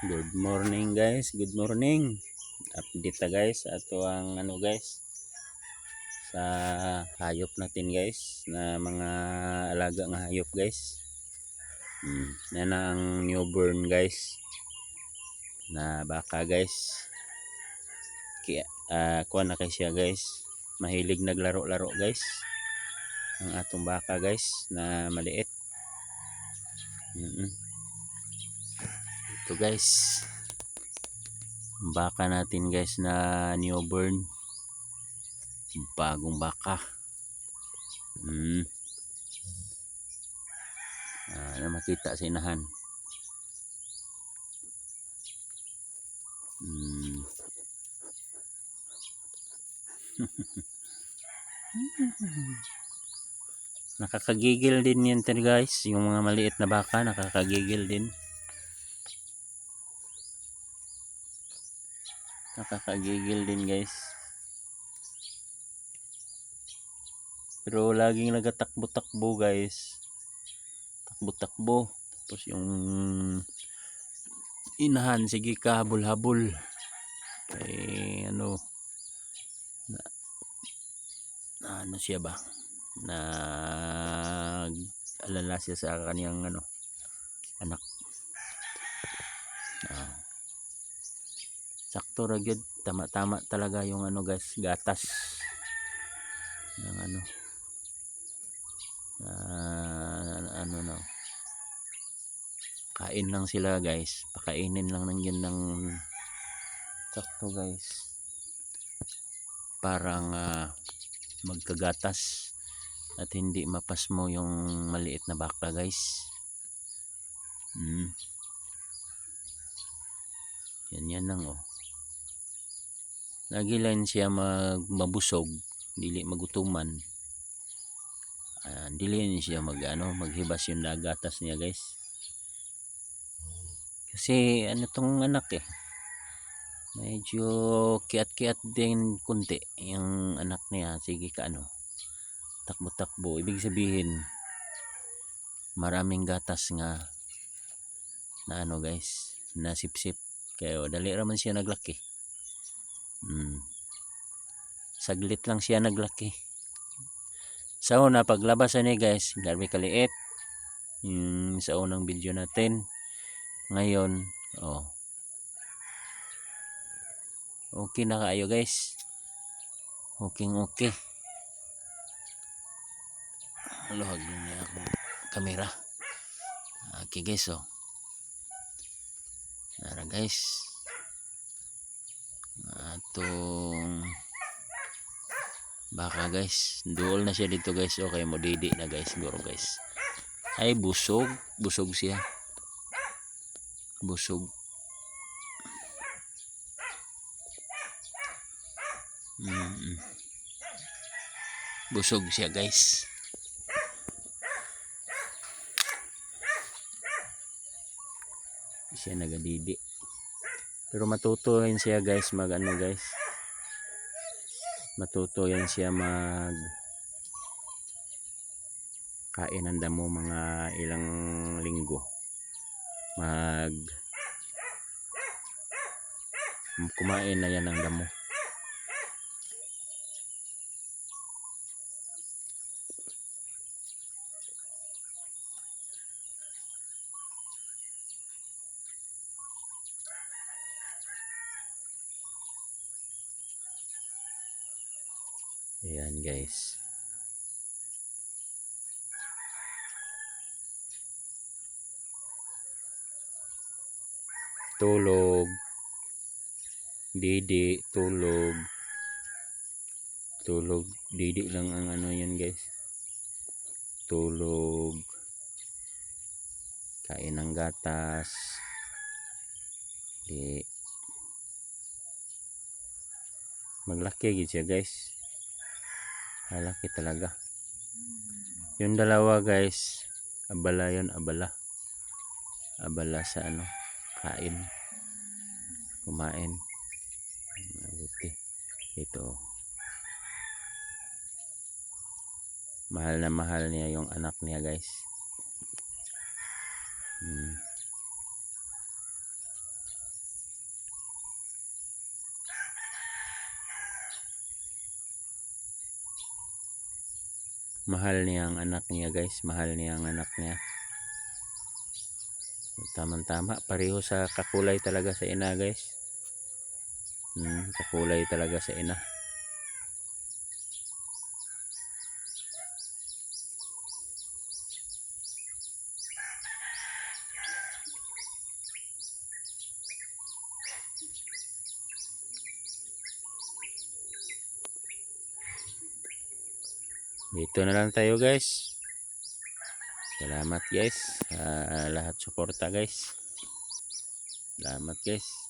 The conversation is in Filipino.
Good morning guys, good morning. Update ta guys ato ang guys sa hayop natin guys na mga alaga nga hayop guys. Yan ang newborn guys na baka guys. Kaya kuha na kay siya guys. Mahilig naglaro-laro guys. Ang atong baka guys na maliit. Ito guys. Baka natin guys na newborn, bagong baka. Na makita sa inahan. Nakakagigil din yan guys, yung mga maliit na baka nakakagigil din. Nakakagigil din guys. Pero laging nagatakbo-takbo guys. Takbo-takbo. Tapos yung inahan, sige ka, habol-habol. Kaya ano siya ba? Alala siya sa kaniyang anak. Sakto ra gyud, tama-tama talaga yung guys, gatas ng kain lang sila guys, pakainin lang yun ng sakto guys, parang magkagatas at hindi mapasmo yung maliit na baka guys. Yan lang lagi lang siya mabusog, dili magutuman. Dili siya maghibas yung nagatas niya guys. Kasi tong anak medyo kiat-kiat din kunti yung anak niya. Sige ka takbo-takbo, ibig sabihin maraming gatas nga na guys, na sip-sip. Kaya dali raman siya naglaki. Saglit lang siya naglaki. Sa una paglabas ni guys, grabe kaliit. Sa unang video natin. Ngayon, okay na kayo guys. Okay. Luhag niya akong kamera. Okay guys, nara guys. Atong baka guys, duol na siya dito guys. Okay mo didi na guys, siguro guys. Ay busog siya. Busog. Busog siya guys. Siya nagadidi. Pero matuto yan siya guys guys. Matuto yan siya kain ng damo mga ilang linggo. Kumain na yan ng damo. Ayan guys. Tulog. Didi, tulog. Didi lang ang yan guys. Tulog. Kain ng gatas. Maglaki gid siya guys. Malaki talaga. Yung dalawa guys, abala sa kain, kumain. Mabuti ito. Mahal na mahal niya yung anak niya guys. Mahal niya ang anak niya guys, mahal niya ang anak niya. Tama pareho sa kakulay talaga sa ina guys. Kakulay talaga sa ina. Dito na lang tayo guys. Salamat guys sa lahat suporta guys. Salamat guys.